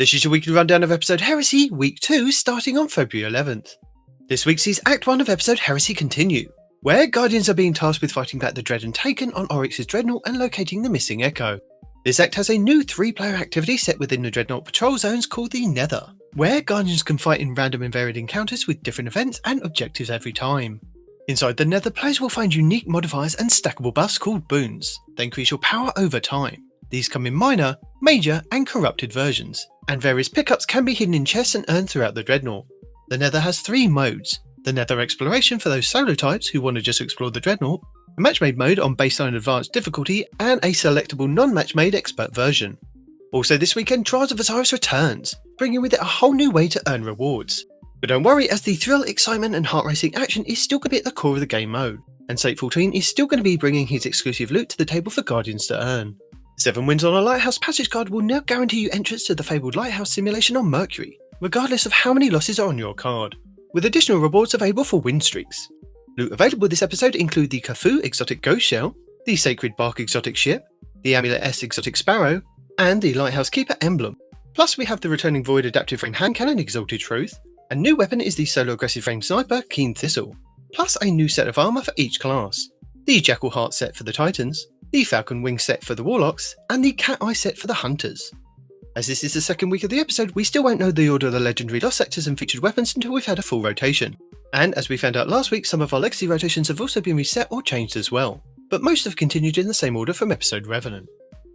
This is your weekly rundown of Episode Heresy, Week 2, starting on February 11th. This week sees Act 1 of Episode Heresy continue, where Guardians are being tasked with fighting back the Dread and Taken on Oryx's Dreadnaught and locating the missing Echo. This act has a new 3-player activity set within the Dreadnaught patrol zones called the Nether, where Guardians can fight in random and varied encounters with different events and objectives every time. Inside the Nether, players will find unique modifiers and stackable buffs called boons. They increase your power over time. These come in minor, major and corrupted versions, and various pickups can be hidden in chests and earned throughout the Dreadnaught. The Nether has 3 modes: the Nether Exploration for those solo types who want to just explore the Dreadnaught, a match-made mode on baseline advanced difficulty, and a selectable non-match-made expert version. Also this weekend, Trials of Osiris returns, bringing with it a whole new way to earn rewards. But don't worry, as the thrill, excitement and heart-racing action is still going to be at the core of the game mode, and Sate14 is still going to be bringing his exclusive loot to the table for Guardians to earn. 7 wins on a Lighthouse passage card will now guarantee you entrance to the fabled Lighthouse simulation on Mercury, regardless of how many losses are on your card, with additional rewards available for win streaks. Loot available this episode include the Kafoo exotic ghost shell, the Sacred Bark exotic ship, the Amulet S exotic sparrow, and the Lighthouse Keeper emblem. Plus we have the returning Void adaptive frame hand cannon Exalted Truth, a new weapon is the solo aggressive frame sniper Keen Thistle, plus a new set of armour for each class, the Jackal Heart set for the Titans, the Falcon Wing set for the Warlocks, and the Cat Eye set for the Hunters. As this is the second week of the episode, we still won't know the order of the legendary lost sectors and featured weapons until we've had a full rotation. And as we found out last week, some of our legacy rotations have also been reset or changed as well, but most have continued in the same order from Episode Revenant.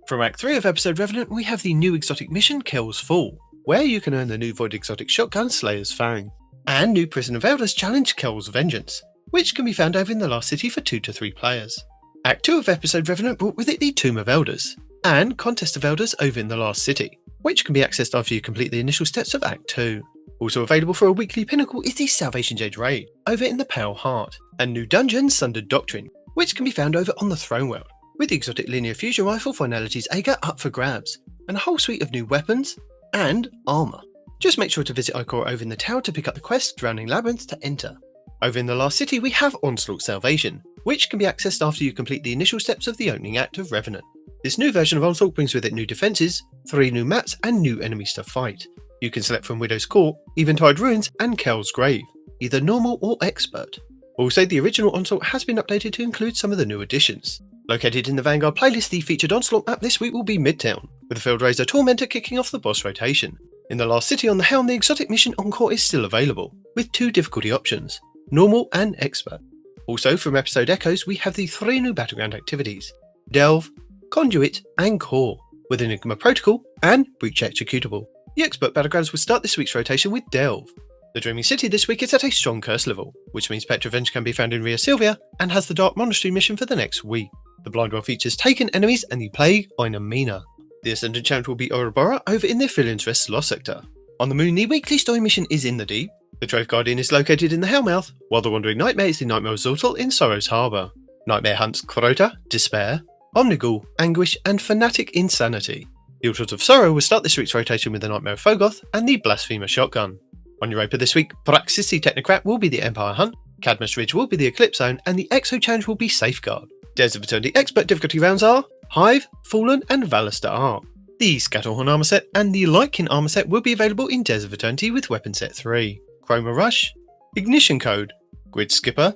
From Act 3 of Episode Revenant, we have the new exotic mission Kell's Fall, where you can earn the new Void exotic shotgun Slayer's Fang, and new Prison of Elders challenge Kell's Vengeance, which can be found over in the Last City for 2 to 3 players. Act 2 of Episode Revenant brought with it the Tomb of Elders, and Contest of Elders over in the Last City, which can be accessed after you complete the initial steps of Act 2. Also available for a weekly Pinnacle is the Salvation Jade Raid, over in the Pale Heart, and new dungeon Sundered Doctrine, which can be found over on the Throne World, with the exotic linear fusion rifle Finality's Ager up for grabs, and a whole suite of new weapons and armour. Just make sure to visit Encore over in the tower to pick up the quest Drowning Labyrinth to enter. Over in the Last City we have Onslaught Salvation, which can be accessed after you complete the initial steps of the opening act of Revenant. This new version of Onslaught brings with it new defences, 3 new maps and new enemies to fight. You can select from Widow's Court, Eventide Ruins and Kell's Grave, either normal or expert. Also, the original Onslaught has been updated to include some of the new additions. Located in the Vanguard playlist, the featured Onslaught map this week will be Midtown, with the Fieldraiser Tormentor kicking off the boss rotation. In the Last City on the Helm, the exotic mission Encore is still available, with 2 difficulty options, normal and expert. Also, from Episode Echoes, we have the 3 new Battleground activities, Delve, Conduit and Core, with Enigma Protocol and Breach Executable. The Expert Battlegrounds will start this week's rotation with Delve. The Dreaming City this week is at a strong curse level, which means Petrovenge can be found in Ria Silvia and has the Dark Monastery mission for the next week. The Blind World features Taken enemies and the Plague Inamina. The Ascendant challenge will be Ouroboros over in the Affiliates Rest Lost sector. On the Moon, the weekly story mission is in the Deep. The Trove Guardian is located in the Hellmouth, while the Wandering Nightmare is the Nightmare Zortal in Sorrow's Harbour. Nightmare hunts Crota, Despair, Omnigul, Anguish and Fanatic Insanity. The Altars of Sorrow will start this week's rotation with the Nightmare of Fogoth and the Blasphemer Shotgun. On Europa this week, Praxis the Technocrat will be the Empire Hunt, Cadmus Ridge will be the Eclipse Zone and the Exo Challenge will be Safeguard. Dares of Eternity Expert difficulty rounds are Hive, Fallen and Valister Arc. The Scatterhorn armor set and the Lightkin armor set will be available in Dares of Eternity with Weapon Set 3. Chroma Rush, Ignition Code, Grid Skipper,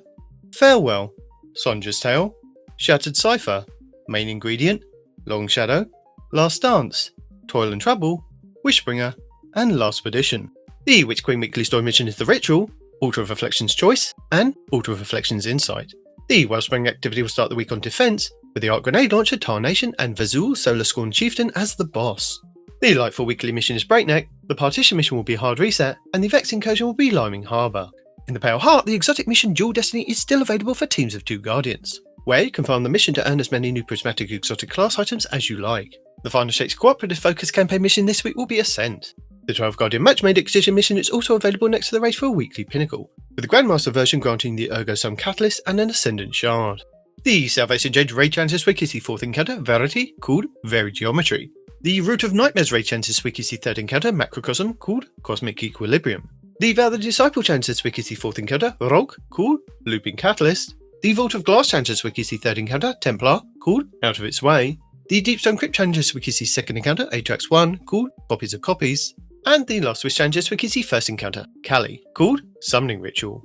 Farewell, Sonja's Tale, Shattered Cipher, Main Ingredient, Long Shadow, Last Dance, Toil and Trouble, Wishbringer, and Last Perdition. The Witch Queen weekly story mission is The Ritual, Altar of Reflection's Choice, and Altar of Reflection's Insight. The Wellspring activity will start the week on Defense, with the Arc Grenade Launcher Tarnation and Vazul Solar Scorn Chieftain as the boss. The Lightfall weekly mission is Breakneck, the Partition mission will be Hard Reset, and the Vex incursion will be Liming Harbour. In the Pale Heart, the exotic mission Dual Destiny is still available for teams of 2 Guardians, where you can farm the mission to earn as many new prismatic exotic class items as you like. The Final Shakes Cooperative Focus campaign mission this week will be Ascent. The 12 Guardian Match-Made Excision mission is also available next to the race for a weekly Pinnacle, with the Grandmaster version granting the Ergo Sum Catalyst and an Ascendant Shard. The Salvation Jade Raid Challenge this week is the 4th encounter, Verity, called Varied Geometry. The Root of Nightmares Raid Challenge this week is the 3rd encounter, Macrocosm, called Cosmic Equilibrium. The Vow the Disciple Challenge this week is the 4th encounter, Rogue, called Looping Catalyst. The Vault of Glass Challenge this week is the 3rd encounter, Templar, called Out of Its Way. the Deepstone Crypt Challenges Wiki sees second encounter, Atrax 1, called Copies of Copies, and the Last Wish Challenges Wiki sees first encounter, Kali, called Summoning Ritual.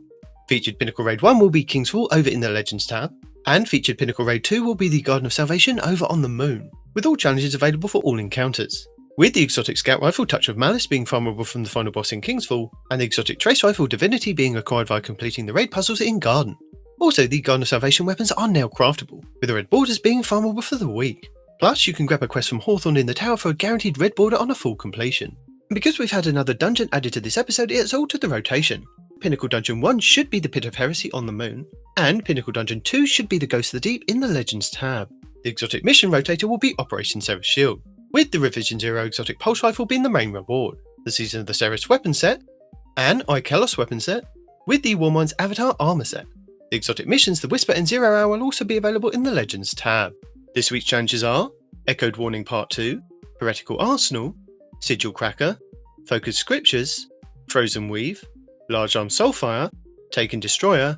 Featured Pinnacle Raid 1 will be Kingsfall over in the Legends tab, and featured Pinnacle Raid 2 will be the Garden of Salvation over on the Moon, with all challenges available for all encounters. With the exotic Scout Rifle Touch of Malice being farmable from the final boss in Kingsfall, and the exotic Trace Rifle Divinity being acquired via completing the raid puzzles in Garden. Also, the Garden of Salvation weapons are now craftable, with the red borders being farmable for the week. Plus, you can grab a quest from Hawthorne in the tower for a guaranteed red border on a full completion. And because we've had another dungeon added to this episode, it's altered the rotation. Pinnacle Dungeon 1 should be the Pit of Heresy on the Moon, and Pinnacle Dungeon 2 should be the Ghost of the Deep in the Legends tab. The exotic mission rotator will be Operation Seraph Shield, with the Revision Zero exotic pulse rifle being the main reward, the Season of the Ceres weapon set, and Ikelos weapon set, with the Warmind's Avatar armor set. The exotic missions, the Whisper and Zero Hour, will also be available in the Legends tab. This week's challenges are Echoed Warning Part 2, Heretical Arsenal, Sigil Cracker, Focused Scriptures, Frozen Weave, Large Arm Soulfire, Taken Destroyer,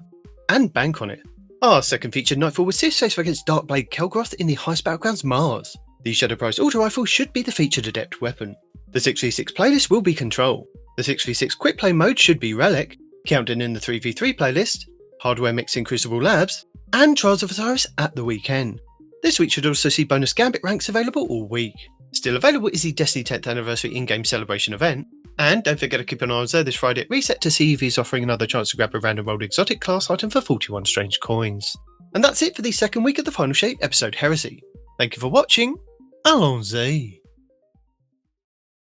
and Bank on It. Our second featured Nightfall was Sif's face against Darkblade Kelgroth in the Heist Battlegrounds Mars. The Shadow Prize Auto Rifle should be the featured Adept weapon. The 6v6 playlist will be Control. The 6v6 Quickplay mode should be Relic, Countdown in the 3v3 playlist, Hardware Mix in Crucible Labs, and Trials of Osiris at the weekend. This week should also see bonus Gambit ranks available all week. Still available is the Destiny 10th Anniversary in-game celebration event, and don't forget to keep an eye on Zer this Friday at Reset to see if he's offering another chance to grab a random rolled exotic class item for 41 strange coins. And that's it for the second week of the Final Shape episode Heresy. Thank you for watching. Allons-y!